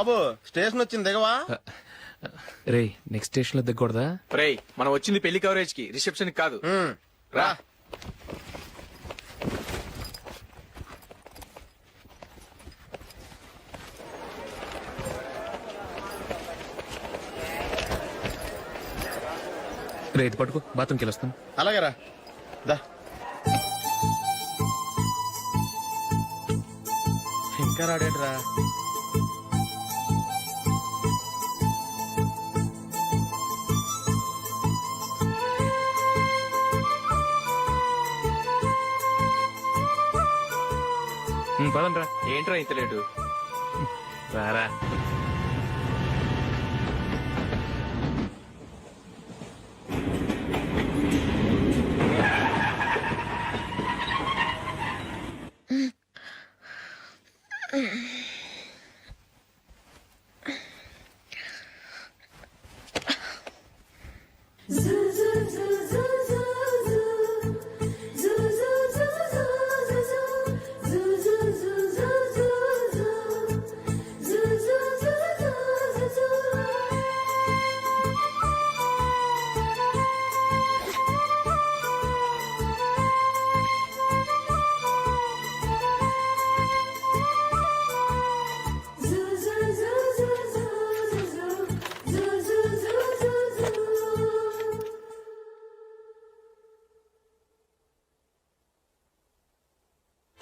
బాబు station వచ్చింది దిగవా? రే next station లో దిగకూడదా? రేయ్ మనం వచ్చింది పెళ్లి కవరేజ్ కి, రిసెప్షన్ కి కాదు. రా. రే ఇది పట్టుకో, బాత్రూమ్కి వెళ్ళొస్తాను. అలాగే రా. దా. ఇంకా రాడేట్రా? పదండ్రా. ఏంట్రా ఇంత లేటు? రారా.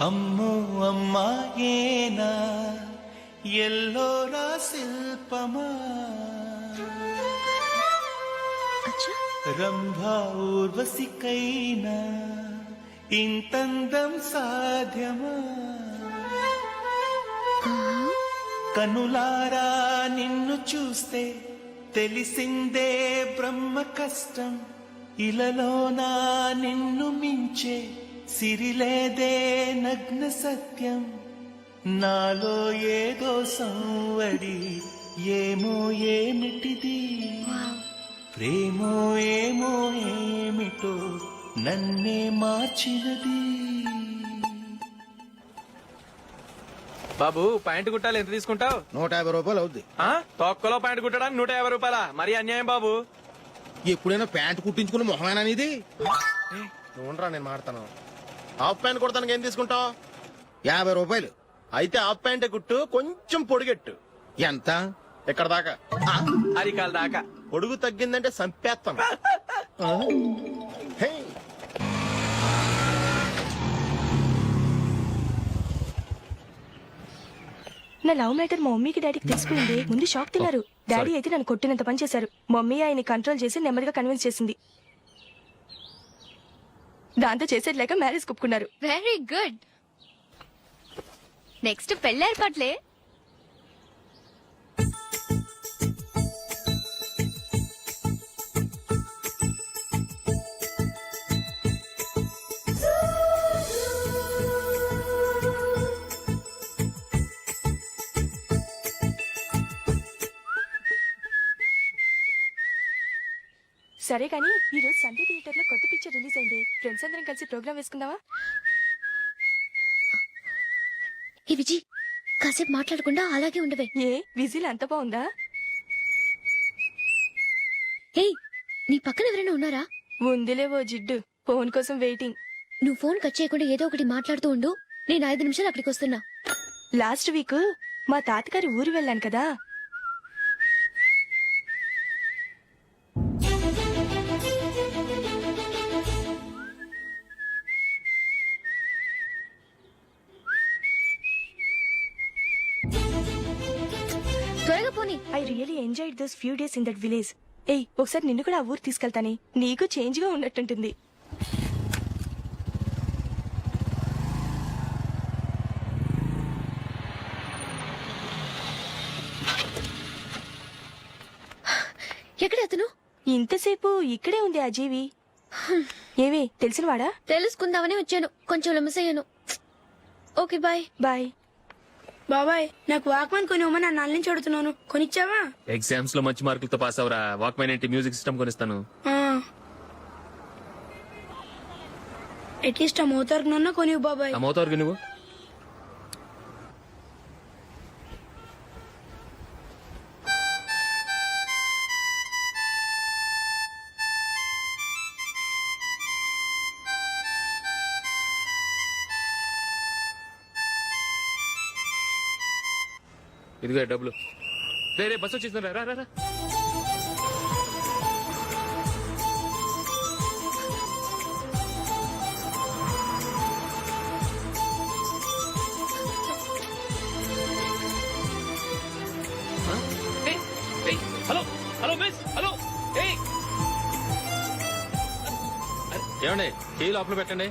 అమ్మో అమ్మాయేనా ఎల్లోరా శిల్పమా రంభా ఊర్వశికైనా ఇంతందం సాధ్యమా కనులారా నిన్ను చూస్తే తెలిసిందే బ్రహ్మ కష్టం ఇలలోనా నిన్ను మించే సిరిలేదే నగ్న సత్యం నాలో ఏదో సంవడి ఏమో ఏమిటిది ప్రేమో ఏమో ఏమిటో నన్నే మార్చినది. బాబు ప్యాంటు కుట్టాలి, ఎంత తీసుకుంటావు? 150 రూపాయలు అవుద్ది. తొక్కలో ప్యాంటు కుట్టడానికి 150 రూపాయల? మరి అన్యాయం బాబు. ఎప్పుడైనా ప్యాంట్ కుట్టించుకుని మొహమేనా ఇది? చూడరా నేను మాడతాను. హాఫ్ ప్యాంట్ కుడతానికి ఏం తీసుకుంటావు? 50 రూపాయలు. అయితే హాఫ్ ప్యాంటే కుట్టు, కొంచెం పొడిగెట్టు. ఎంత? ఎక్కడ దాకా? అరికాల దాకా. పొడుగు తగ్గిందంటే సంపేస్తాను. హే. నా లవ్ మ్యాటర్ మా మమ్మీకి డాడీకి తెలిసిపోయింది. ముందు షాక్ తిన్నారు. డాడీ అయితే నన్ను కొట్టినంత పని చేశారు. మమ్మీ ఆయన్ని కంట్రోల్ చేసి నెమ్మదిగా కన్విన్స్ చేసింది. దాంతో చేసేది లేక మ్యారేజ్ కుప్పుకున్నారు. Very good. నెక్స్ట్ పెళ్లి ఏర్పాట్లే. సరే కానీ ఈ రోజు సండే థియేటర్ లో కొత్త పిక్చర్ రిలీజ్ అయింది. ఫ్రెండ్స్ అందరం కలిసి ప్రోగ్రామ్ వేసుకుందావా? ఈ విజి కాసేపు మాట్లాడకుండా అలాగే ఉండవే. ఏ విజిల్ అంత బాగుందా? ఏయ్ నీ పక్కన ఎవరైనా ఉన్నారా? ఉందిలే ఓ జిడ్డు, ఫోన్ కోసం వెయిటింగ్. నువ్వు ఫోన్ కట్ చేయకుండా ఏదో ఒకటి మాట్లాడుతూ ఉండు. నేను 5 నిమిషాలు అక్కడికి వస్తున్నా. లాస్ట్ వీక్ మా తాతగారి ఊరు వెళ్ళాను కదా. త్వరగా పోనీ. I really enjoyed those few days in that village. ఏయ్ ఒకసారి నిన్ను కూడా ఆ ఊరు తీసుకెళ్తానే, నీకు చేంజ్ గా ఉన్నట్టుంటుంది. ఎక్కడ అతను? ఇంతసేపు ఇక్కడే ఉంది ఆ జీవి. ఏవి తెలిసినవాడా? తెలుసుకుందామని వచ్చాను, కొంచెం లెమసయ్యాను. Okay bye. బాయ్. బాబాయ్ నాకు వాక్మన్ కొనివ్వమని నా నాన్న నుంచి అడుగుతున్నాను, కొనిచ్చావా? ఎగ్జామ్స్ లో మంచి మార్కులతో పాస్ అవరా. వాక్మెన్ ఏంటి, మ్యూజిక్ సిస్టమ్ కొనిస్తాను. అట్లీస్ట్ ఆ మోతార్కు నన్న కొనివ్వు బాబాయ్. ఆ మోతార్కు నువ్వు ఇదిగో డబ్బులు. రే రే బస్ వచ్చేసింది, రా రా రా. Hello hello miss, hello. ఏమండి టీ లోపల పెట్టండి.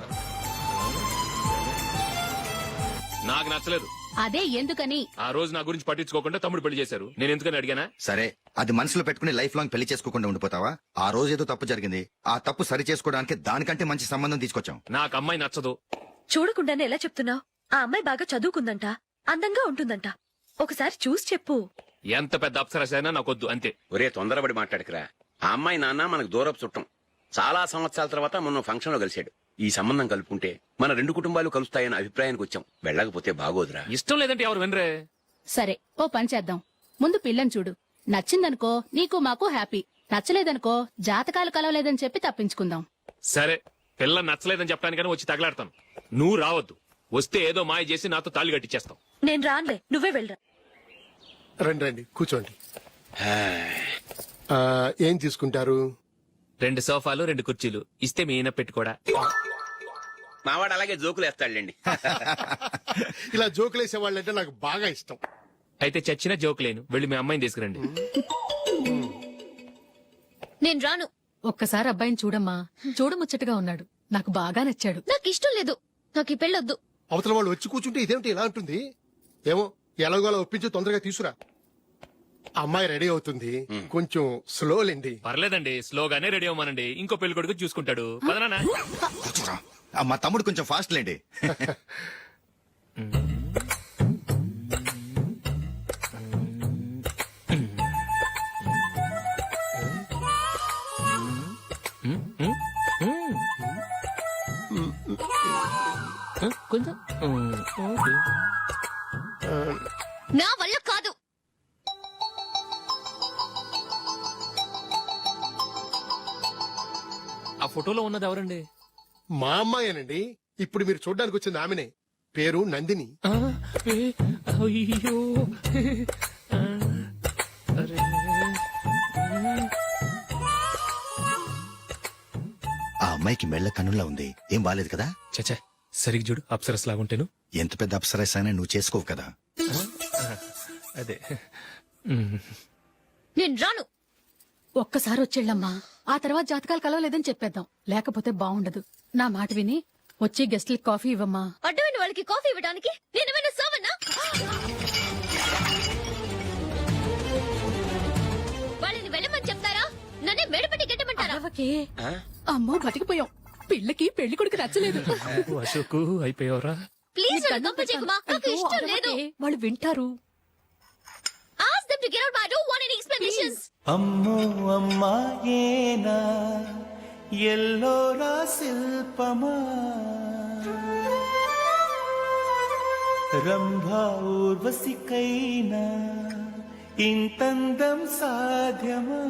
నాకు నచ్చలేదు. అదే ఎందుకని? ఆ రోజు నా గురించి పట్టించుకోకుండా తమ్ముడు పెళ్లి చేశారు. నేను ఎందుకని అడిగానా? సరే, అది మనసులో పెట్టుకుని లైఫ్ లాంగ్ పెళ్లి చేసుకోకుండా ఉండిపోతావా? ఆ రోజు ఏదో తప్పు జరిగింది, ఆ తప్పు సరి చేసుకోవడానికి దానికంటే మంచి సంబంధం తీసుకొచ్చాం. నాకు అమ్మాయి నచ్చదు. చూడకుండానే ఎలా చెప్తున్నావు? ఆ అమ్మాయి బాగా చదువుకుందంట, అందంగా ఉంటుందంట. ఒకసారి చూసి చెప్పు. ఎంత పెద్ద అప్సరసైనా నాకొద్దు, అంతే. ఒరే తొందరపడి మాట్లాడకురా. ఆ అమ్మాయి నాన్న మనకు దూరపు చుట్టం. చాలా సంవత్సరాల తర్వాత మొన్న ఫంక్షన్ లో కలిశాడు. ఈ సంబంధం కలుపుకుంటే మన రెండు కుటుంబాలు కలుస్తాయన్న అభిప్రాయానికి వచ్చాం. వెళ్ళకపోతే బాగోదురా. ఇష్టం లేదంటే ఎవరు వినరే. సరే, ఓ పని చేద్దాం. ముందు పిల్లని చూడు. నచ్చిందనుకో నీకు మాకు హ్యాపీ. నచ్చలేదనుకో జాతకాలు కలవలేదని చెప్పి తప్పించుకుందాం. సరే, పిల్ల నచ్చలేదని చెప్పడానికని వచ్చి తగలాడతాను. నువ్వు రావద్దు. వస్తే ఏదో మాయ చేసి నాతో తాళి కట్టించేస్తావు. నేను రానులే, నువ్వే వెళ్ళరా. రండి రండి కూర్చోండి. ఏం తీసుకుంటారు? 2 సోఫాలు 2 కుర్చీలు ఇస్తే మీ ఈయన పెట్టుకోడా. మావాడు అలాగే జోకులు వేస్తాడులేండి. ఇలా జోకులేసే వాళ్ళంటే నాకు బాగా ఇష్టం. అయితే చచ్చిన జోక్ లేను. వెళ్ళి మీ అమ్మాయిని తీసుకురండి. నేను రాను. ఒక్కసారి అబ్బాయిని చూడమ్మా. చూడముచ్చటగా ఉన్నాడు. నాకు బాగా నచ్చాడు. నాకు ఇష్టం లేదు. నాకు ఈ పెళ్ళొద్దు. అవతల వాళ్ళు వచ్చి కూర్చుంటే ఇదేమిటి ఇలా ఉంటుంది? ఏమో ఎలాగోలా ఒప్పించి తొందరగా తీసురా. అమ్మాయి రెడీ అవుతుంది, కొంచెం స్లో లేండి. పర్లేదండి, స్లోగానే రెడీ అవ్వమనండి. ఇంకో పెళ్లి కొడుకు చూసుకుంటాడు. పదనా. కూర్చోరా. మా తమ్ముడు కొంచెం ఫాస్ట్ లేండి. కొంచెం నా వల్ల కాదు. ఆ ఫోటోలో ఉన్నది ఎవరండి? మా అమ్మాయేనండి. ఇప్పుడు మీరు చూడడానికి వచ్చింది ఆమెనే. పేరు నందిని. అయ్యో. ఆ అమ్మాయికి మెళ్ళ కన్నులా ఉంది. ఏం బాలేదు కదా? చచ్చా, సరిగ్గా చూడు. అప్సరస్ లాగుంటేను. ఎంత పెద్ద అప్సరస్ అయినా నువ్వు చేసుకోవు కదా. అదే. నేను రాను. ఒక్కసారి వచ్చేళ్ళమ్మా. ఆ తర్వాత జాతకాలు కలవలేదని చెప్పేద్దాం. లేకపోతే బాగుండదు. నా మాట విని వచ్చి గెస్ట్లకి కాఫీ ఇవ్వమ్మా. అడ్డమైన వాళ్ళకి కాఫీ ఇవ్వడానికి నేనేమైనా సోమన్నా? వాళ్ళని వెళ్ళమని చెప్తారా? నన్నే మేడపట్టి గెట్టమంటారా? అరవకే. అమ్మో బతికిపోయాం. పిల్లకి పెళ్లి కొడుకు నచ్చలేదు. అశోకు అయిపోయావరా. ప్లీజ్ నన్ను పంపించేకుమా. నాకు ఇష్టం లేదు. వాళ్ళు వింటారు. Ask them to get out, but I don't want any explanations. అమ్మో అమ్మాయేనా ఎల్లోరా శిల్పమా రంభా ఊర్వశికైనా ఇంతందం సాధ్యమా?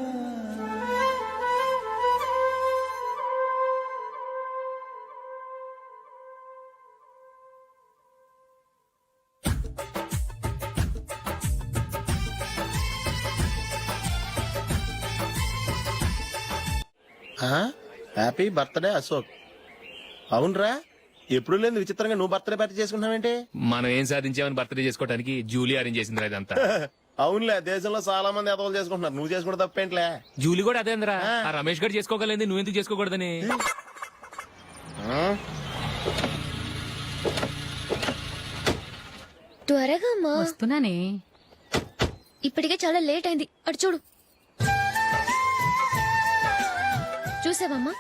Happy birthday Ashok. అవునరా, ఎప్పుడు లేదు విచిత్రంగా నువ్వు బర్త్డే పార్టీ చేసుకుంటున్నావేంటి? మనం ఏం సాధించామని బర్త్డే చేసుకోవడానికి జూలీ అరేంజ్ చేసిందిరా ఇదంతా. అవునులే, దేశంలో చాలా మంది ఎదవలు చేసుకుంటున్నారు. నువ్వు చేసుకుంటే తప్పేంట్లే. జూలీ కూడా అదేంద్రా. ఆ రమేష్ గారు చేసుకోగలేదు, నువ్వెందుకు చేసుకోకూడదని. త్వరగా అమ్మా. వస్తున్నానే. ఇప్పటికే చాలా లేట్ అయింది. అటు చూడు. చూసావమ్మా?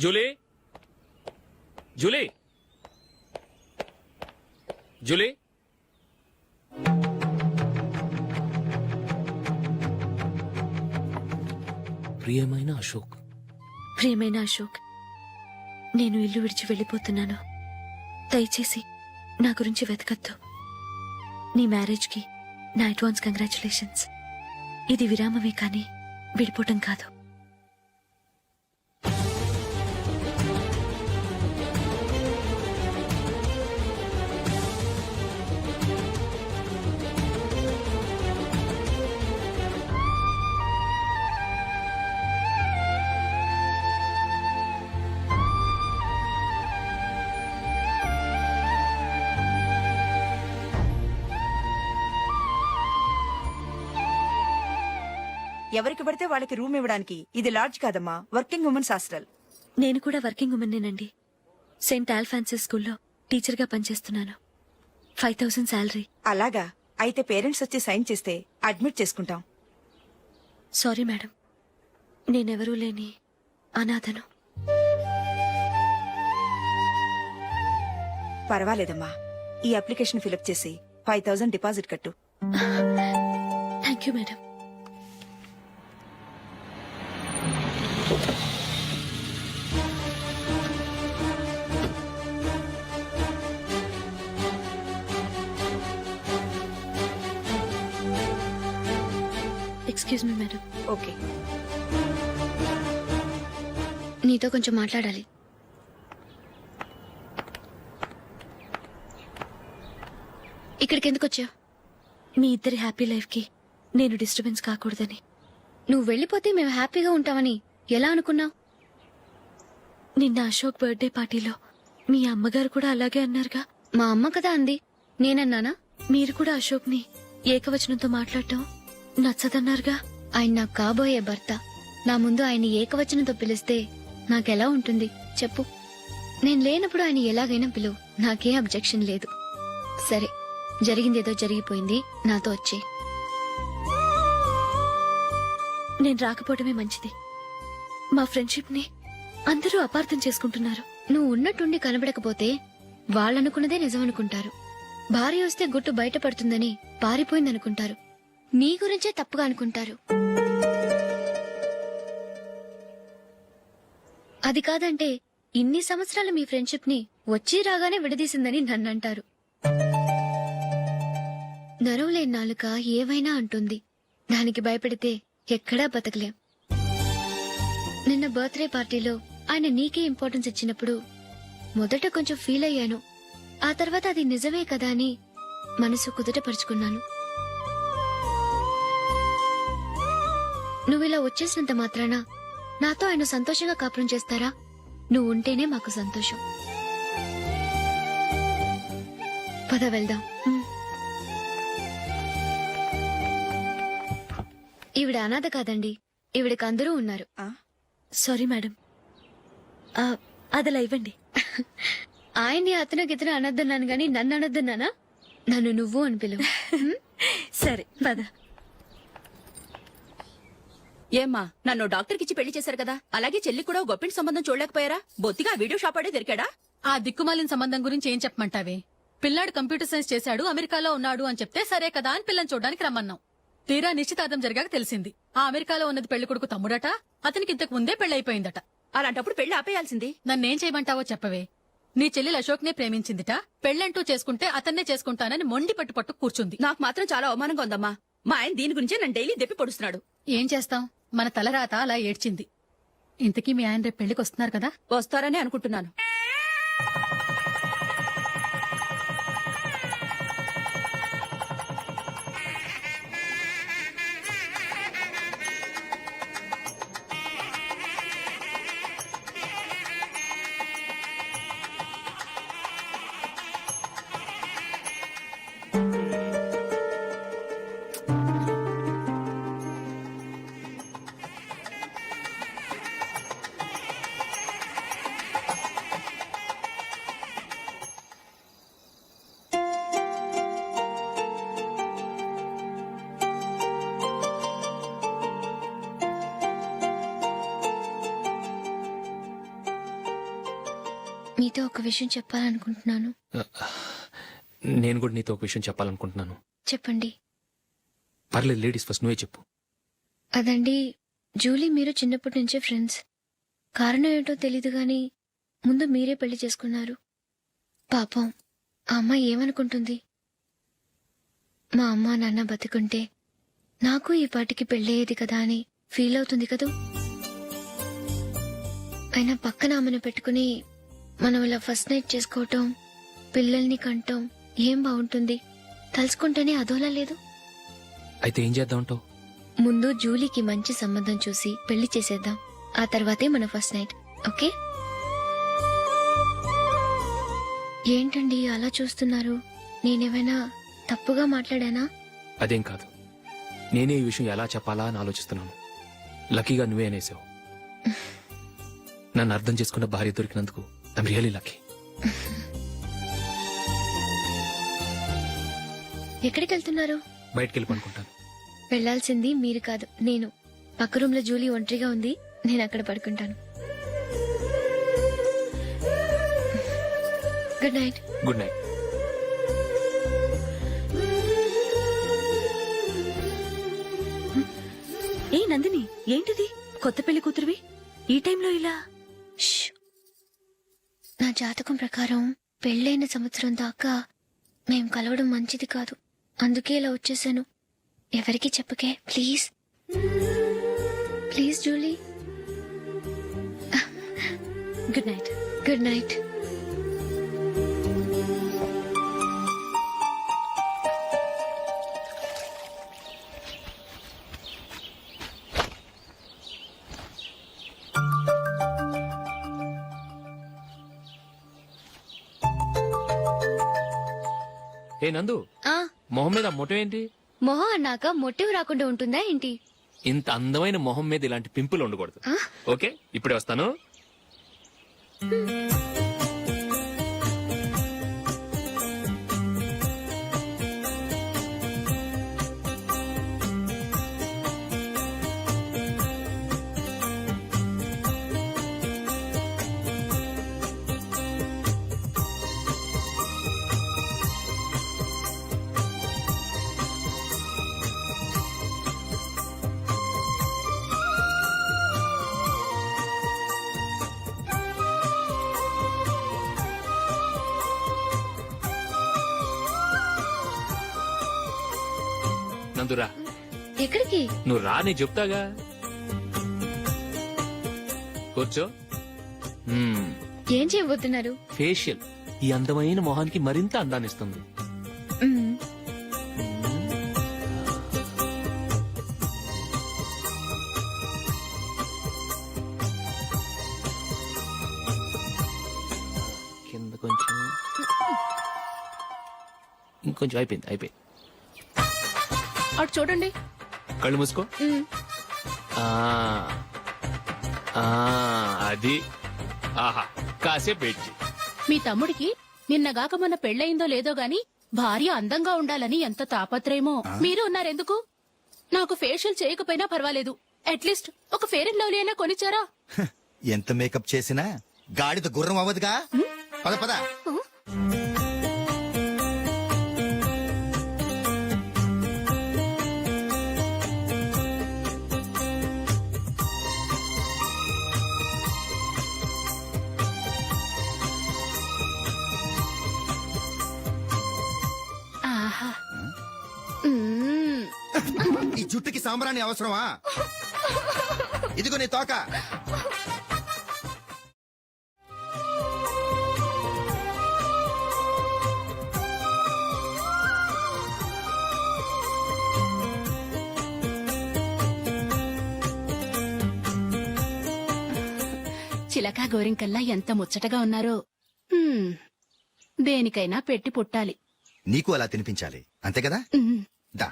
జూలీ జూలీ జూలీ ప్రియమైన అశోక్, ప్రియమైన అశోక్, నేను ఇల్లు విడిచి వెళ్ళిపోతున్నాను. దయచేసి నా గురించి వెతకద్దు. నీ మ్యారేజ్కి నా అడ్వాన్స్ కంగ్రాచులేషన్స్. ఇది విరామమే కానీ విడిపోవటం కాదు. ఎవరికి పడితే వాళ్ళకి రూమ్ ఇవ్వడానికి ఇది లాడ్జ్ కాదమ్మా, వర్కింగ్ ఉమెన్స్ హాస్టల్. నేను కూడా వర్కింగ్ ఉమెన్నేనండి. సెయింట్ ఆల్ఫాన్సిస్ స్కూల్లో టీచర్గా పనిచేస్తున్నాను. 5000 శాలరీ. అలాగా, అయితే పేరెంట్స్ వచ్చి సైన్ చేస్తే అడ్మిట్ చేసుకుంటాం. సారీ మేడం, నేనెవరూ లేని అనాథను. పర్వాలేదమ్మా, ఈ అప్లికేషన్ ఫిలప్ చేసి 5000 డిపాజిట్ కట్టు. Thank you madam. Excuse me madam. Okay. నీతో కొంచెం మాట్లాడాలి. ఇక్కడికి ఎందుకు వచ్చావు? మీ ఇద్దరి హ్యాపీ లైఫ్ కి నేను డిస్టర్బెన్స్ కాకూడదని. నువ్వు వెళ్ళిపోతే మేము హ్యాపీగా ఉంటామని ఎలా అనుకున్నావు? నిన్న అశోక్ బర్త్డే పార్టీలో మీ అమ్మగారు కూడా అలాగే అన్నారుగా. మా అమ్మ కదా అంది, నేనన్నానా? మీరు కూడా అశోక్ ని ఏకవచనంతో మాట్లాడటం నచ్చదన్నారుగా. ఆయన నాకు కాబోయే భర్త. నా ముందు ఆయన ఏకవచనంతో పిలిస్తే నాకెలా ఉంటుంది చెప్పు? నేను లేనప్పుడు ఆయన ఎలాగైనా పిలువు, నాకేం అబ్జెక్షన్ లేదు. సరే, జరిగిందేదో జరిగిపోయింది, నాతో వచ్చే. నేను రాకపోవడమే మంచిది. మా ఫ్రెండ్షిప్ ని అందరూ అపార్థం చేసుకుంటున్నారు. నువ్వు ఉన్నట్టుండి కనబడకపోతే వాళ్ళనుకున్నదే నిజమనుకుంటారు. భార్య వస్తే గుట్టు బయటపడుతుందని పారిపోయిందనుకుంటారు. నీ గురించే తప్పుగా అనుకుంటారు. అది కాదంటే ఇన్ని సంవత్సరాలు మీ ఫ్రెండ్షిప్ ని వచ్చి రాగానే విడదీసిందని నన్నంటారు. నరవలేని నాలుక ఏవైనా అంటుంది. దానికి భయపడితే ఎక్కడా బతకలేం. నిన్న బర్త్డే పార్టీలో ఆయన నీకే ఇంపార్టెన్స్ ఇచ్చినప్పుడు మొదట కొంచెం ఫీల్ అయ్యాను. ఆ తర్వాత అది నిజమే కదా అని మనసు కుదుటపరుచుకున్నాను. నువ్విలా వచ్చేసినంత మాత్రాన నాతో ఆయన సంతోషంగా కాపురం చేస్తారా? నువ్వు ఉంటేనే మాకు సంతోషం. పద వెళ్దాం. ఈవిడ అనాథ కాదండి, ఈవిడకి అందరూ ఉన్నారు. సారీ మేడం, అదలా ఇవ్వండి. ఆయన్ని అతను గితను అనొద్దన్నాను గాని నన్ను అనొద్దన్నానా? నన్ను నువ్వు అని పిలువు. సరే పద. ఏమ్మా, నన్ను డాక్టర్ కిచ్చి పెళ్లి చేశారు కదా, అలాగే చెల్లి కూడా గొప్పింటి సంబంధం చూడలేకపోయారా? బొత్తిగా వీడియో షాప్ ఆడే దొరికాడా? ఆ దిక్కుమాలిన సంబంధం గురించి ఏం చెప్పమంటావే? పిల్లాడు కంప్యూటర్ సైన్స్ చేశాడు, అమెరికాలో ఉన్నాడు అని చెప్తే సరే కదా అని పిల్లని చూడడానికి రమ్మన్నాం. తీరా నిశ్చితార్థం జరిగాక తెలిసింది ఆ అమెరికాలో ఉన్నది పెళ్లి కొడుకు తమ్ముడట, అతనికి ఇంతకు ముందే పెళ్లయిపోయిందట. అలాంటప్పుడు పెళ్లి ఆపేయాల్సింది. నన్నేం చేయమంటావో చెప్పవే? నీ చెల్లెలు అశోక్ నే ప్రేమించిందిట, పెళ్లంటూ చేసుకుంటే అతన్నే చేసుకుంటానని మొండి పట్టు కూర్చుంది. నాకు మాత్రం చాలా అవమానంగా ఉందమ్మా. మా ఆయన దీని గురించే నన్ను డైలీ దెప్పి పొడుస్తున్నాడు. ఏం చేస్తాం, మన తలరాత అలా ఏడ్చింది. ఇంతకీ మీ ఆయన రేపు పెళ్లికి వస్తున్నారు కదా? వస్తారని అనుకుంటున్నాను. మీతో ఒక విషయం చెప్పాలనుకుంటున్నాను. నేను కూడా నీతో ఒక విషయం చెప్పాలనుకుంటున్నాను. చెప్పండి. పర్లేదు, లేడీస్ ఫస్ట్, నువ్వే చెప్పు. అదండి, జూలీ మీరు చిన్నప్పటి నుంచే ఫ్రెండ్స్. కారణం ఏంటో తెలీదు గాని ముందు మీరే పెళ్లి చేసుకున్నారు. పాపం ఆ అమ్మాయి ఏమనుకుంటుంది? మా అమ్మ నాన్న బతికుంటే నాకు ఈ పాటికి పెళ్ళయ్యేది కదా అని ఫీల్ అవుతుంది కదూ. అయినా పక్కన ఆమెను పెట్టుకుని మనం ఇలా ఫస్ట్ నైట్ చేసుకోవటం, పిల్లల్ని కంటాం ఏం బాగుంటుంది? తలుచుకుంటేనే అదోలా లేదు. అయితే ఏం చేద్దామంటావు? ముందు జూలీకి మంచి సంబంధం చూసి పెళ్లి చేసేద్దాం. ఆ తర్వాతే మన ఫస్ట్ నైట్. ఓకే? ఏంటండి అలా చూస్తున్నారు? నేనేమైనా తప్పుగా మాట్లాడానా? అదేం కాదు, నేనే ఈ విషయం ఎలా చెప్పాలా అని ఆలోచిస్తున్నాను. లక్కీగా నువ్వే అనేసావు. నన్ను అర్థం చేసుకున్న భార్య దొరికినందుకు ఐమ్ రియలీ లక్కీ. ఎక్కడికి వెళ్తున్నారు? బయటికి వెళ్ళి పడుకుంటాను. వెళ్లాల్సింది మీరు కాదు, నేను. పక్క రూమ్ లో జూలీ ఒంటరిగా ఉంది, నేను అక్కడ పడుకుంటాను. Good night. Good night. ఏ నందిని, ఏంటిది? కొత్త పెళ్లి కూతురువి ఈ టైంలో ఇలా? ష్. నా జాతకం ప్రకారం పెళ్ళైన సంవత్సరం దాకా మేం కలవడం మంచిది కాదు. అందుకే ఇలా వచ్చేసాను. ఎవరికి చెప్పకే please. Please Julie. Good night. Good night. ఏ నందు, ఆ మొహం మీద మొట్టం ఏంటి? మొహం అన్నాక మొట్టివి రాకుండా ఉంటుందా ఏంటి? ఇంత అందమైన మొహం మీద ఇలాంటి పింపుల్ ఉండకూడదు. ఆ? ఓకే, ఇప్పుడే వస్తాను. నందురా, ఎక్కడికి? నువ్వు రా, నేను చెప్తాగా. కూర్చో. ఏం చేయబోతున్నారు? ఫేషియల్ ఈ అందమైన మొహానికి మరింత అందాన్నిస్తుంది. మ్మ్. కింద కొంచెం, ఇంకొంచెం. అయిపోయింది. అటు చూడండి. కళ్ళు మూసుకో. మ్మ్. ఆ, ఆ, అది. ఆహా, కాసేపు వెయిట్ చెయ్. మీ తమ్ముడికి నిన్నగాక మొన్న పెళ్ళయిందో లేదో గాని భార్య అందంగా ఉండాలని ఎంత తాపత్రయమో. మీరు ఉన్నారెందుకు? నాకు ఫేషియల్ చేయకపోయినా పర్వాలేదు, అట్లీస్ట్ ఒక ఫేర్ అండ్ లవ్లీ అయినా కొనిచ్చారా? ఎంత మేకప్ చేసినా గాడిద గుర్రం అవ్వదుగా. పద పద. ఆహా. మ్మ్. ఈ జుట్టుకి సాంబ్రాణి అవసరమా? ఇదిగో నీ తోక. చిలకా గోరింకల్లా ఎంత ముచ్చటగా ఉన్నారో. మ్మ్. దేనికైనా పెట్టి పుట్టాలి. నీకు అలా తినిపించాలి, అంతే కదా? మ్మ్. దా.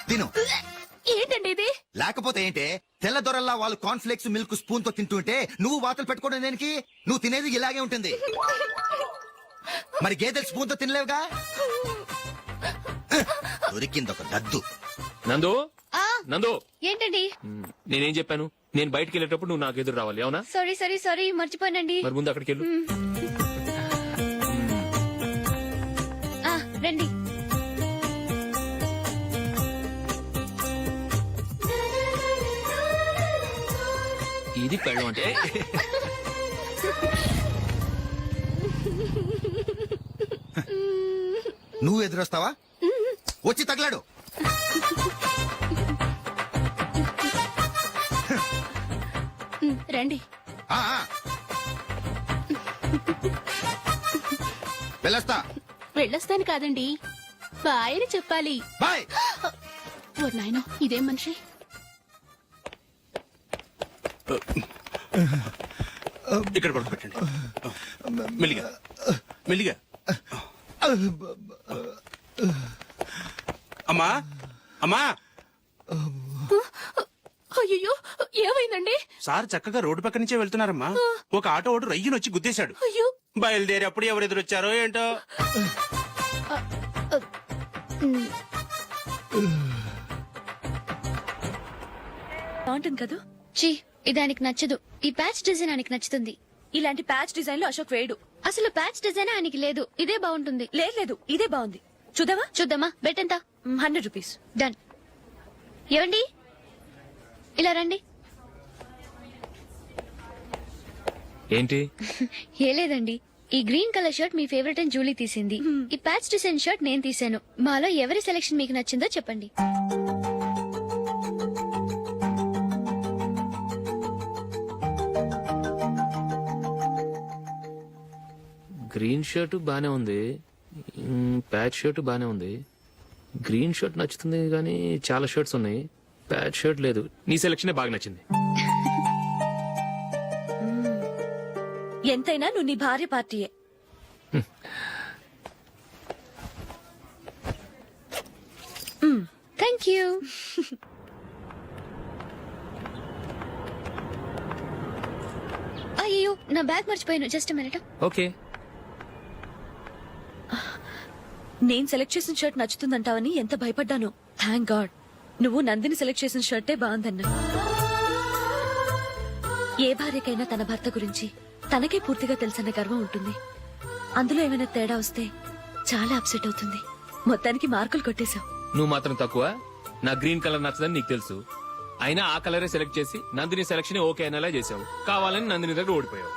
తిను. ఏంటండి ఇది? లేకపోతే ఏంటే, తెల్లదొరల్లా వాళ్ళు కాన్ఫ్లెక్స్ మిల్క్ స్పూన్ తో తింటుంటే నువ్వు వాతలు పెట్టుకోవడం దేనికి? నువ్వు తినేది ఇలాగే ఉంటుంది. మరి గేదెలు స్పూన్ తో తినలేవుగా. దొరికింది ఒక దద్దు. నందు నందు ఏంటండి? నేనేం చెప్పాను? నేను బయటికి వెళ్ళేటప్పుడు నువ్వు నాకు ఎదురు రావాలి, అవునా? సారీ మర్చిపోయానండి. మరి ముందు అక్కడికి వెళ్ళు. రండి. ఇది పెళ్ళం అంటే. నువ్వు ఎదురొస్తావా? వచ్చి తగలాడు. రండి. ఆ, ఆ. వెళ్ళొస్తా. వెళ్ళొస్తాను కాదండి, బాయ్ అని చెప్పాలి. బాయ్. ఓ నాయనో, ఇదేం మనిషి? ఇక్కడ పడుకోబెట్టండి. మెల్లిగా మెల్లిగా. అమ్మా అమ్మా, అయ్యో, ఏమైందండి? సార్ చక్కగా రోడ్డు పక్క నుంచే వెళ్తున్నారమ్మా. ఒక ఆటో ఓడు రయ్యను వచ్చి గుద్దేశాడు. అయ్యో. బయలుదేరి అప్పుడు ఎవరు ఎదురొచ్చారో ఏంటో. బాగుంటుంది కదా? చీ, ఇది ఆయనకి నచ్చదు. ఈ ప్యాచ్ డిజైన్ ఆయనకి నచ్చుతుంది. ఇలాంటి ప్యాచ్ డిజైన్ లో అశోక్ వేయడు. అసలు ప్యాచ్ డిజైన్ ఆయనకి లేదు. ఇదే బాగుంటుంది. లేదు, ఇదే బాగుంది. చూద్దామా? చూద్దామా? బెట్ ఎంత? 100 రూపీస్. డన్. ఏవండి, ఇలా రండి. ఏంటి? ఏ లేదండి, ఈ గ్రీన్ కలర్ షర్ట్ మీ ఫేవరెట్ అని జూలీ తీసింది. ఈ ప్యాచ్ డిజైన్ షర్ట్ నేను తీసాను. మాలో ఎవరి సెలెక్షన్ మీకు నచ్చిందో చెప్పండి. గ్రీన్ షర్ట్ బానే ఉంది, ప్యాచ్ షర్ట్ బానే ఉంది. గ్రీన్ షర్ట్ నచ్చుతుంది కానీ చాలా షర్ట్స్ ఉన్నాయి, ప్యాచ్ షర్ట్ లేదు. నీ సెలక్షనే బాగా నచ్చింది. ఎంతైనా నువ్వు నీ భార్య పార్టీయే. Thank you. అయ్యో, నా బ్యాగ్ మర్చిపోయాను. Just minute. ఓకే. నేను సెలెక్ట్ చేసిన షర్ట్ నచ్చుతుందంటావని ఎంత భయపడ్డాను. థ్యాంక్ గాడ్ నువ్వు నందిని సెలెక్ట్ చేసిన షర్టే బాగుందన్నా. ఏ భార్యకైనా తన భర్త గురించి తనకే పూర్తిగా తెలుసన్న గర్వం ఉంటుంది. అందులో ఏమైనా తేడా వస్తే చాలా అప్సెట్ అవుతుంది. మొత్తానికి మార్కులు కొట్టేశావు. నువ్వు మాత్రం తక్కువ. నా గ్రీన్ కలర్ నచ్చదని నీకు తెలుసు, అయినా ఆ కలరే సెలెక్ట్ చేసి నందిని సెలక్షన్ ఓకే అనేలా చేసావు. కావాలని నందిని దగ్గర ఓడిపోయావు.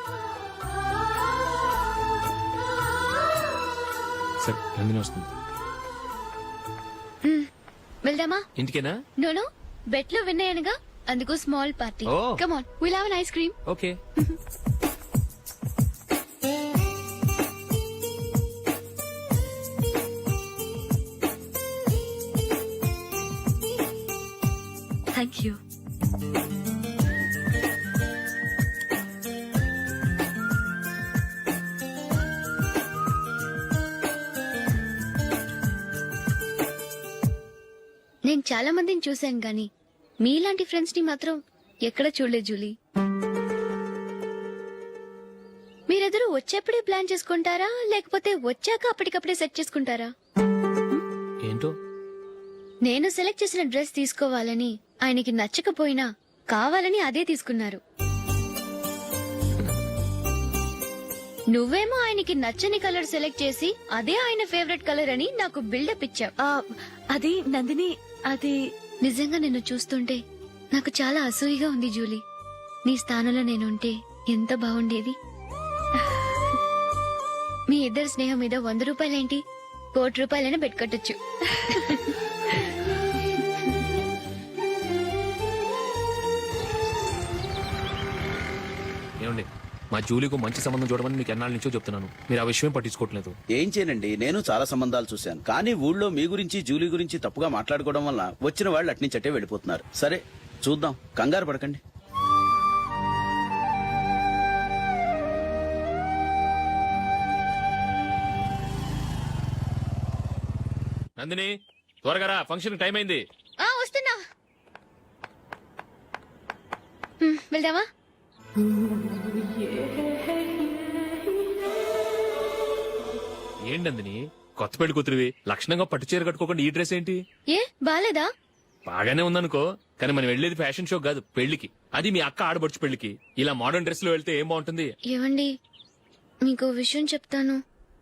సరే, నందిని వస్తుంది. వెళ్దామా? ఇంటికేనా? నోనో, బెట్ లో విన్ అయ్యానుగా, అందుకు small party. Oh. Come on, will have an ice cream. Okay. Thank you. నేను చాలా మందిని చూశాను గాని మీలాంటి ఫ్రెండ్స్ ని మాత్రం ఎక్కడ చూడలేదు జూలీ. మీరెదరూ వచ్చేప్పుడే ప్లాన్ చేసుకుంటారా, లేకపోతే వచ్చాక అప్పటికప్పుడే సెట్ చేసుకుంటారా? ఏంటో నేను సెలెక్ట్ చేసిన డ్రెస్ తీసుకోవాలని ఆయనకి నచ్చకపోయినా కావాలని అదే తీసుకున్నారు. నువ్వేమో ఆయనకి నచ్చని కలర్ సెలెక్ట్ చేసి అదే ఆయన ఫేవరెట్ కలర్ అని నాకు బిల్డప్ ఇచ్చావు. అది నందిని, అది నిజంగా నిన్ను చూస్తుంటే నాకు చాలా అసూయగా ఉంది జూలీ. నీ స్థానంలో నేనుంటే ఎంత బాగుండేది. మీ ఇద్దరు స్నేహం మీద 100 రూపాయలేంటి, 1 కోటి రూపాయలైనా పెట్టుకట్టొచ్చు. ఏమండి, మా జూలీకు మంచి సంబంధం చూడమని మీకు ఎన్నాళ్ళ నుంచో చెప్తున్నాను, మీరు ఆ విషయం పట్టించుకోవట్లేదు. ఏం చేయనండి, నేను చాలా సంబంధాలు చూశాను, కానీ ఊళ్ళో మీ గురించి జూలీ గురించి తప్పుగా మాట్లాడుకోవడం వల్ల వచ్చిన వాళ్ళు అట్నుంచటే వెళ్ళిపోతున్నారు. సరే చూద్దాం, కంగారు పడకండి. నందిని, త్వరగా రా, ఫంక్షన్ టైం అయింది. వస్తున్నా. వెళ్దామా? ఏంటందని కొత్త పెళ్లి కూతురివి లక్షణంగా పట్టు చీర కట్టుకోకుండా ఈ డ్రెస్ ఏంటి? ఏ బాలేదా? బాగానే ఉందనుకో, కానీ మనం వెళ్ళేది ఫ్యాషన్ షో కాదు, పెళ్లికి. అది మీ అక్క ఆడబడుచు పెళ్లికి. ఇలా మోడర్న్ డ్రెస్ లో వెళ్తే ఏం బాగుంటుంది? ఏవండి, మీకు విషయం చెప్తాను,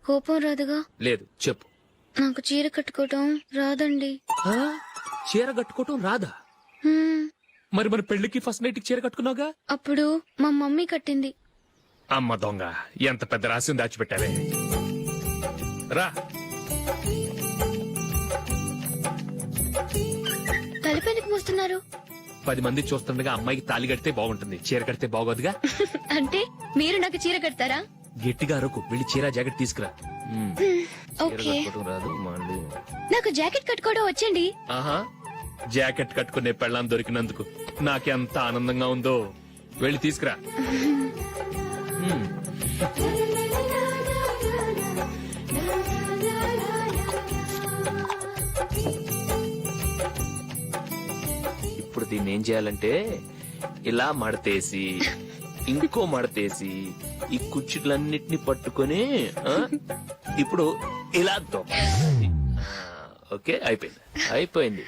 కోపం రాదుగా? లేదు, చెప్పు. నాకు చీర కట్టుకోవటం రాదండి. చీర కట్టుకోవటం రాదా? హ్మ్, మరి మన పెళ్లికి ఫస్ట్ నైట్ చీర కట్టుకున్నావుగా? అప్పుడు మా మమ్మీ కట్టింది. అమ్మ దొంగ, ఎంత పెద్ద రహస్యం దాచిపెట్టావే. రా. తలపెందుకు మోస్తున్నారు? 10 మంది చూస్తుండగా అమ్మాయికి తాళి కడితే బాగుంటుంది, చీర కడితే బాగోదుగా. అంటే మీరు నాకు చీర కడతారా? గట్టిగా అరకు, వెళ్ళి చీర జాకెట్ తీసుకురా. చీర ఓకే. కట్టుకోవటం రాదు మళ్ళీ. నాకు జాకెట్ కట్టుకోవడం వచ్చండి. ఆహా, జాకెట్ కట్టుకునే పెళ్ళాం దొరికినందుకు నాకెంత ఆనందంగా ఉందో. వెళ్ళి తీసుకురా. హ్మ్. ఇప్పుడు దీన్ని ఏం చేయాలంటే ఇలా మడతేసి ఇంకో మడతేసి ఈ కుర్చీలన్నిటిని పట్టుకొని ఇప్పుడు ఇలా దొక్కాలి. ఓకే, అయిపోయింది అయిపోయింది.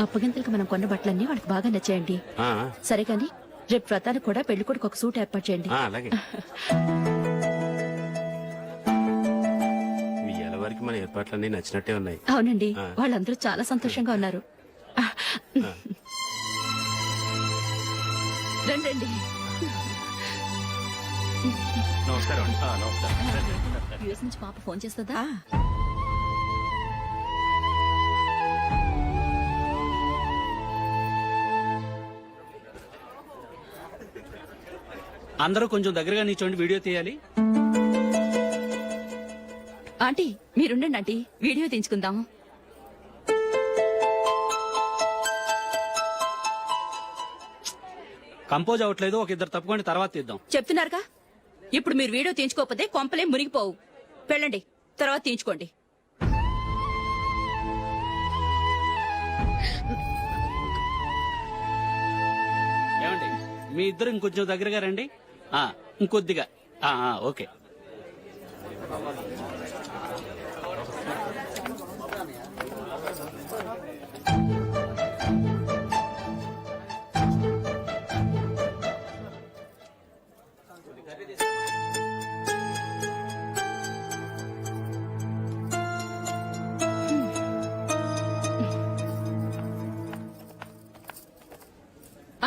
అప్పగింతలకు మనం కొన్న బట్టలన్నీ వాళ్ళకి బాగా నచ్చాయండి. సరే కానీ రేపు వ్రతానికి కూడా పెళ్లి కొడుకు ఒక సూట్ ఏర్పాటు చేయండి. అలాగే మీ వరకు మన ఏర్పాట్లన్నీ నచ్చినట్టే ఉన్నాయి. అవునండి, వాళ్ళందరూ చాలా సంతోషంగా ఉన్నారు. రండి. నమస్కారం అండి. నమస్కారం. యూఎస్ నుంచి పాప ఫోన్ చేస్తుందా? అందరూ కొంచెం దగ్గరగా నిల్చోండి, వీడియో తీయాలి. ఆంటీ మీరుండండి ఆంటీ, వీడియో తీయించుకుందాం. కంపోజ్ అవ్వట్లేదు, ఒక ఇద్దరు తప్పుకొని తర్వాత తీద్దాం. చెప్తున్నారుగా, ఇప్పుడు మీరు వీడియో తీయించుకోకపోతే కొంపలే మునిగిపోవు. వెళ్ళండి, తర్వాత తీయించుకోండి. ఏమండి, మీ ఇద్దరు ఇంకొంచెం దగ్గరగా రండి. ఇంకొద్దిగా. ఓకే.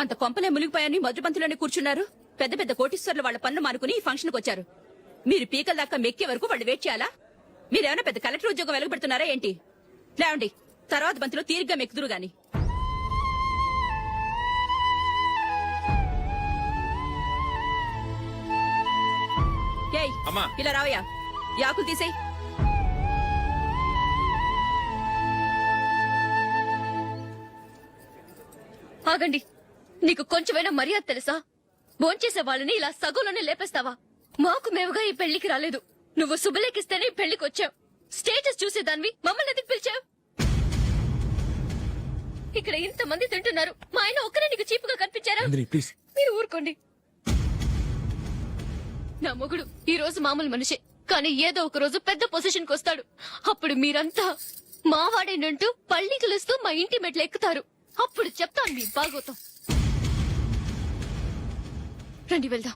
అంత కొంపలే మునిగిపోయాని మధుపంతులోనే కూర్చున్నారు. పెద్ద పెద్ద కోటీశ్వర్లు వాళ్ళ పన్ను మానుకుని ఈ ఫంక్షన్ కు వచ్చారు. మీరు పీకల దాకా మెక్కే వరకు వాళ్ళు వెయిట్ చేయాలా? మీరేమైనా పెద్ద కలెక్టర్ ఉద్యోగం వెలగబెడుతున్నారా ఏంటి? లేవండి, తర్వాత బంతిలో తీరిగ్గా మెక్కుదురు గాని. ఏయ్, ఇలా రావయ్యా, యాకులు తీసేయ్. ఆగండి, నీకు కొంచెమైనా మర్యాద తెలుసా? భోంచేసే వాళ్ళని ఇలా సగంలోనే లేపేస్తావా? మాకు మేముగా ఈ పెళ్లికి రాలేదు, నువ్వు శుభలేఖిస్తేనే ఈ పెళ్లికి వచ్చావు. స్టేటస్ చూసేదానివి మమ్మల్ని ఎందుకు పిలిచావు? ఇక్కడ ఇంతమంది తింటున్నారు, మా ఆయన ఒక్కరే నీకు చీపుగా కనిపించారా? మీరు ఊరుకోండి. నా మొగుడు ఈ రోజు మామూలు మనిషే, కానీ ఏదో ఒక రోజు పెద్ద పొజిషన్ కు వస్తాడు. అప్పుడు మీరంతా మావాడేనంటూ పళ్ళి కలుస్తూ మా ఇంటి మెట్లు ఎక్కుతారు. అప్పుడు చెప్తాను మీ బాగోతాం. రండి వెళ్దాం.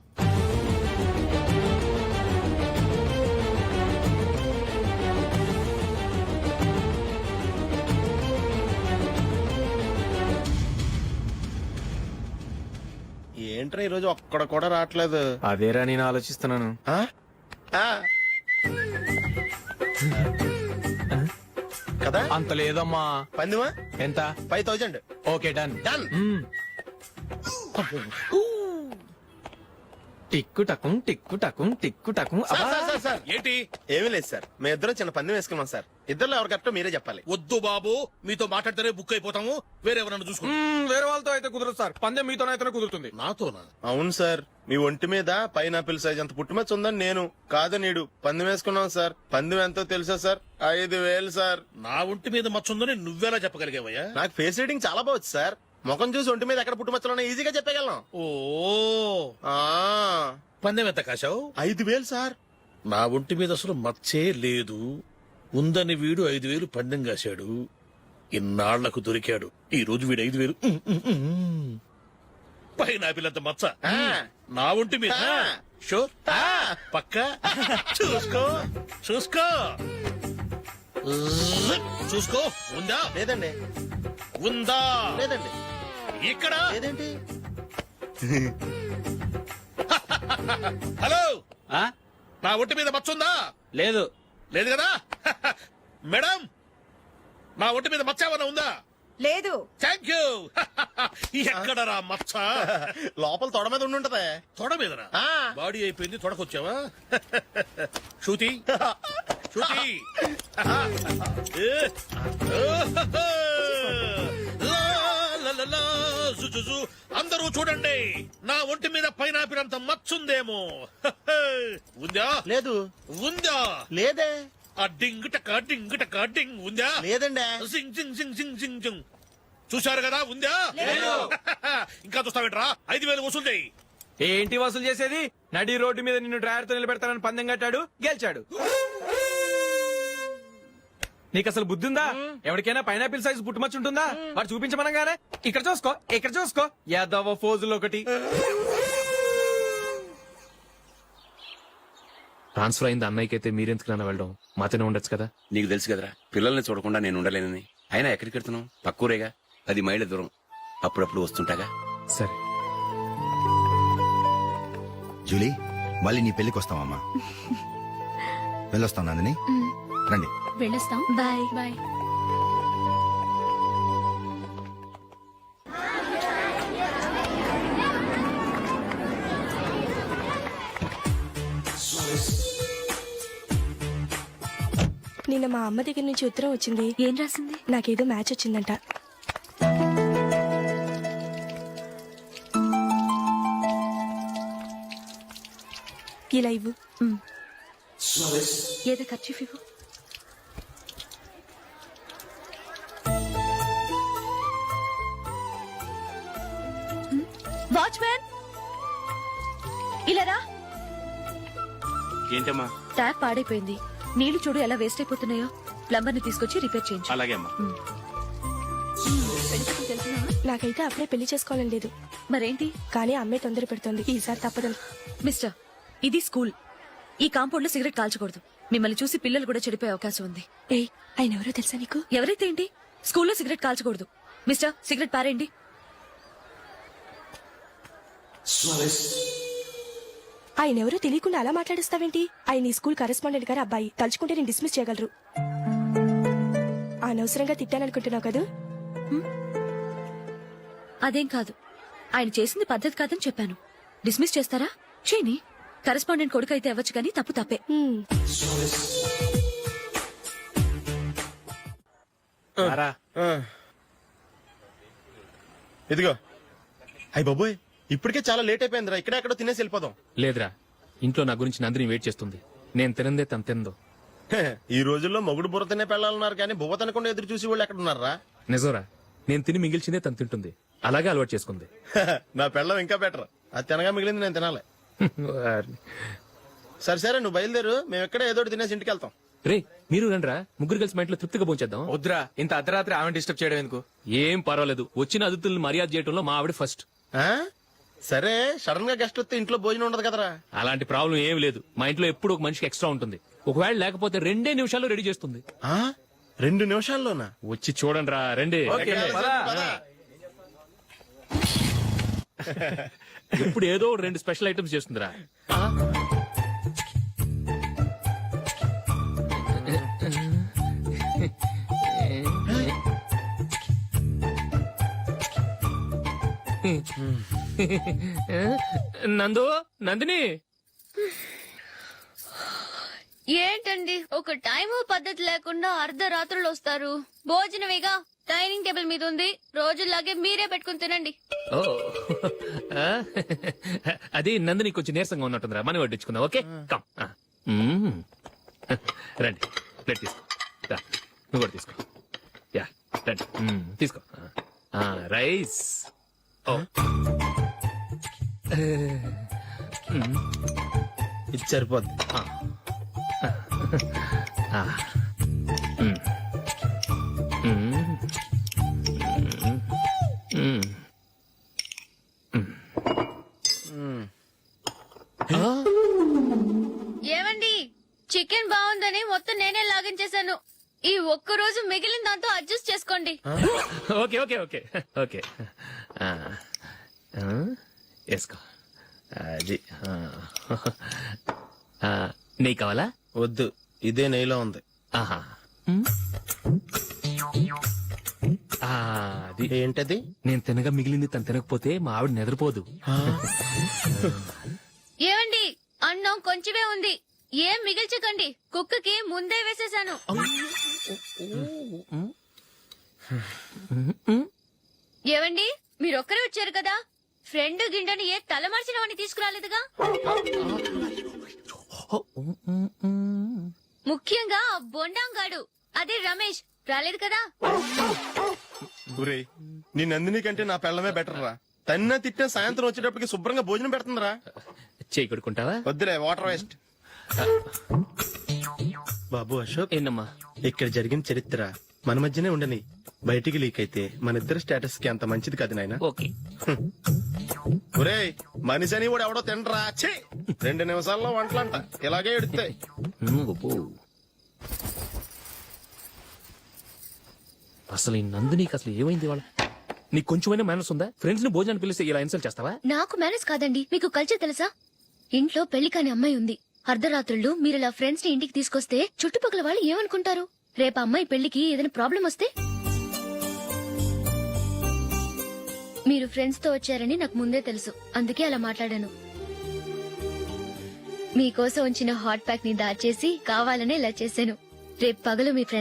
ఏంట్రా ఈరోజు ఒక్కడ కూడా రావట్లేదు? అదేరా నేను ఆలోచిస్తున్నాను. కదా అంత లేదమ్మా. పందిమా ఎంత? 5000. Okay, done. డన్. టిక్కు టకుం టిక్కు టకుం టిక్కు టకుం సార్ ఏంటి ఏమీ లేదు సార్ మేము ఇద్దరం చిన్న పందెం వేసుకున్నాం సార్ ఇద్దరు ఎవరు కరెక్టో మీరే చెప్పాలి. వద్దు బాబు, మీతో మాట్లాడితేనే బుక్ అయిపోతాము. వేరెవరన్నా చూసుకుంటాం. వేరే వాళ్ళతో అయితే కుదరదు సార్, పందెం మీతోనైతేనే కుదురుతుంది. నాతోనా? అవును సార్, మీ ఒంటి మీద పైనాపిల్ సైజ్ అంత పుట్టుమచ్చ ఉందని నేను కాదు నీడు పందెం వేసుకున్నాం సార్. పందెం ఎంతో తెలుసా సార్? 5,000 సార్. నా ఒంటి మీద మచ్చ ఉందని నువ్వెలా చెప్పగలిగావయ్యా? నాకు ఫేస్ రీడింగ్ చాలా బాగుంది సార్. ముఖం చూసి ఒంటి మీద ఎక్కడ పుట్టుమచ్చలో ఈజీగా చెప్పగలను. ఓ ఆ, పందెం ఎంత కాశావు? 5,000 సార్. నా ఒంటి మీద అసలు మచ్చే లేదు. ఉందని వీడు 5,000 పందెం కాశాడు. ఇన్నాళ్లకు దొరికాడు. ఈ రోజు వీడు 5,000 పైనాపిలంత మచ్చ నా ఒంటి మీద. షూర్ పక్క చూసుకో చూసుకో చూసుకో. ఉందా? లేదండి. ఉందా? లేదండి. ఇక్కడ లేదేంటి? హలో, ఆ? నా ఒంటి మీద మచ్చ ఉందా? లేదు. లేదు కదా? మేడం, నా ఒంటి మీద మచ్చ ఏమన్నా ఉందా? లేదు. Thank you. ఎక్కడరా మచ్చ? లోపల తొడ మీద ఉండుంటదే. తొడ మీదనా? ఆ. బాడీ అయిపోయింది, తొడకొచ్చావా? శృతి శృతి. అందరూ చూడండి, నా ఒంటి మీద పైనాపిల్ అంత మచ్చుందేమో. ఉందా? లేదు. ఉందా? లేదే. ఆ డింగ్ టక డింగ్ ఉందా? లేదండి. సింగ్ సింగ్ సింగ్ సింగ్ సింగ్ సింగ్. చూశారు కదా? ఉందా? ఇంకా చూస్తావేంట్రా? 5,000 వసూలు చేయి. ఏంటి వసూలు చేసేది? నడి రోడ్డు మీద నిన్ను డ్రైవర్ తో నిలబెడతానని పందెం కట్టాడు, గెలిచాడు. నీకు అసలు బుద్ధి ఉందా? ఎవరికైనా పైనాపిల్ సైజ్ పుట్టుమచ్చు ఉంటుందా? వాడు చూపించమనగానే ఇక్కడ చూసుకో, ఇక్కడ చూసుకో, యాదవ ఫోజులు ఒకటి. ట్రాన్స్ఫర్ అయింది అన్నయ్యకి అయితే మీరెందుకు నాన్న వెళ్ళడం? మాతోనే ఉండొచ్చు కదా. నీకు తెలుసు కదరా, పిల్లల్ని చూడకుండా నేను ఉండలేనని. అయినా ఎక్కడికి వెళ్తున్నావు? పక్కూరేగా, 10 మైళ్ళ దూరం. అప్పుడప్పుడు వస్తుంటాగా. సరే. జూలీ, మళ్ళీ నీ పెళ్లికి వస్తామమ్మా. వెళ్ళొస్తాం నందిని. రండి. వెళ్ళొస్తాం. బాయ్. బాయ్. నిన్న మా అమ్మ దగ్గర నుంచి ఉత్తరం వచ్చింది. ఏం రాసింది? నాకేదో మ్యాచ్ వచ్చిందంట. ఇలా ఇవ్వు. ఏదో ఖర్చు ఇవ్వు. వాచ్మ్యాన్, ఇలా రా. ఏంటమ్మా? ట్యాప్ పాడైపోయింది. నీళ్లు చూడు ఎలా వేస్ట్ అయిపోతున్నాయో. ప్లంబర్ ని తీసుకొచ్చి రిపేర్ చేయించు. అలాగే అమ్మా. నాకైతే అప్పుడే పెళ్లి చేసుకోవాలని లేదు. మరేంటి? కానీ అమ్మే తొందర పెడుతోంది. ఈసారి తప్పదని. మిస్టర్, ఇది స్కూల్. ఈ కాంపౌండ్ లో సిగరెట్ కాల్చకూడదు. మిమ్మల్ని చూసి పిల్లలు కూడా చెడిపోయే అవకాశం ఉంది. ఏయ్, ఆయన ఎవరో తెలుసా నీకు? ఎవరైతే ఏంటి? స్కూల్లో సిగరెట్ కాల్చకూడదు. మిస్టర్, సిగరెట్ పారేయండి. ఆయన ఎవరో తెలియకుండా అలా మాట్లాడిస్తావేంటి? ఆయన ఈ స్కూల్ కరెస్పాండెంట్ గారు అబ్బాయి. తలుచుకుంటే నేను డిస్మిస్ చేయగలరు. అనవసరంగా తిట్టాననుకుంటున్నావు కదా? అదేం కాదు. ఆయన చేసింది పద్ధతి కాదని చెప్పాను. డిస్మిస్ చేస్తారా? చేయని. కరెస్పాండెంట్ కొడుకు అయితే అవ్వచ్చు కానీ తప్పు తప్పే. ఇదిగో. అయ్య బాబోయ్, ఇప్పటికే చాలా లేట్ అయిపోయిందిరా. ఇక్కడే ఎక్కడో తినేసి వెళ్ళిపోదాం. లేదురా, ఇంట్లో నా గురించి నందిని వెయిట్ చేస్తుంది. నేను తినందే తను తిందో. ఈ రోజుల్లో మొగుడు బుర్ర తినే పెళ్ళాలన్నారు కానీ బువ్వ తినకుండా ఎదురు చూసి వాళ్ళు ఎక్కడ ఉన్నారా? నిజంరా, నేను తిని మిగిల్చిందే తను తింటుంది. అలాగే అలవాటు చేసుకుంది. నా పెళ్ళం ఇంకా బెటర్. అది తినగా మిగిలింది నేను తినాలి. సరే సరే, నువ్వు బయలుదేరు. మేము ఎక్కడ ఏదో ఒకటి తినేసి ఇంటికి వెళ్తాం. రే, మీరు రండిరా, ముగ్గురు కలిసి మా ఇంట్లో తృప్తిగా పోంచేద్దాం. వద్దురా, ఇంత అర్ధరాత్రి ఆమె డిస్టర్బ్ చేయడం ఎందుకు? ఏం పర్వాలేదు, వచ్చిన అతిథులను మర్యాద చేయడంలో మా ఆవిడ ఫస్ట్. ఆ? సరే, సడన్ గా గెస్ట్ వస్తే ఇంట్లో భోజనం ఉండదు కదరా. అలాంటి ప్రాబ్లం ఏం లేదు. మా ఇంట్లో ఎప్పుడు ఒక మనిషికి ఎక్స్ట్రా ఉంటుంది. ఒకవేళ లేకపోతే 2 నిమిషాల్లో రెడీ చేస్తుంది. 2 నిమిషాల్లోనా? వచ్చి చూడండి రా, రండి. ఇప్పుడు ఏదో 2 స్పెషల్ ఐటమ్స్ చేస్తుందిరా. నందు నందిని ఏంటండి ఒక టైము పద్ధతి లేకుండా అర్ధరాత్రులు వస్తారు. భోజనమేగా డైనింగ్ టేబుల్ మీద ఉంది. రోజుల్లాగే మీరే పెట్టుకుని తినండి. ఓ ఆ? అది నందిని కొంచెం నీరసంగా ఉన్నట్టుందిరా మనం వడ్డించుకుందాం. ఓకే కమ్ రండి ప్లేట్ తీసుకో రా, నువ్వు కూడా తీసుకో. యా రండి తీసుకో. రైస్ ఓ ఇది సరిపోద్ది. ఏమండి చికెన్ బాగుందని మొత్తం నేనే లాగించేశాను. ఈ ఒక్క రోజు మిగిలిన దాంతో అడ్జస్ట్ చేసుకోండి. ఓకే ఓకే ఓకే ఓకే వేసుకో. అది నెయ్యి కావాలా? వద్దు, ఇదే నెయ్యిలో ఉంది. ఆహా అది ఏంటది? నేను తినగా మిగిలింది తను తినకపోతే మా ఆవిడ నిద్రపోదు. ఏమండి అన్నం కొంచెమే ఉంది, ఏం మిగిల్చకండి. కుక్కకి ముందే వేసేశాను. ఏవండి మీరొక్కరే వచ్చారు కదా, ఫ్రెండ్ గిండెని ఏ తలమార్చిన వాడిని తీసుకురాలేదుగా. ముఖ్యంగా ఆ బొండాంగాడు అదే రమేష్ రాలేదు కదా. గురేయ్ నీ నందిని కంటే నా పెళ్ళమే బెటర్ రా. తన్న తిట్టిన సాయంత్రం వచ్చేటప్పటికి శుభ్రంగా భోజనం పెడుతుందిరా. చేయి కొడుకుంటావా? వద్దులే, వాటర్ వేస్ట్. బాబు అశోక్, ఏంటమ్మా? ఇక్కడ జరిగిన చరిత్ర మన మధ్యనే ఉండని. బయటికి లీక్ అయితే మన ఇద్దరు స్టేటస్ కి అంత మంచిది కాదు నాయన. ఓకే ఒరేయ్ మనిషి అని కూడా ఎవడో తినరా. 2 నిమిషాల్లో వంటలంట ఇలాగే ఎడుతాయి. అసలు ఈ నందినికి అసలు ఏమైంది వాళ్ళ? నీకు కొంచెమైనా మేనస్ ఉందా? ఫ్రెండ్స్ ని భోజనాన్ని పిలిస్తే ఇలా ఇన్సల్ట్ చేస్తావా? నాకు మేనేజ్ కాదండి, మీకు కల్చర్ తెలుసా? ఇంట్లో పెళ్లి కాని అమ్మాయి ఉంది. అర్ధరాత్రుళ్ళు మీరు ఇలా ఫ్రెండ్స్ ని ఇంటికి తీసుకొస్తే చుట్టుపక్కల వాళ్ళు ఏమనుకుంటారు? రేపు అమ్మాయి పెళ్లికి ఏదైనా ప్రాబ్లం వస్తే? మీరు ఫ్రెండ్స్ తో వచ్చారని నాకు ముందే తెలుసు, అందుకే అలా మాట్లాడాను. మీకోసం ఉంచిన హాట్ ప్యాక్ ని దాచేసి కావాలనే ఇలా చేశాను. రేపు పగలు మీ ఫ్రెండ్స్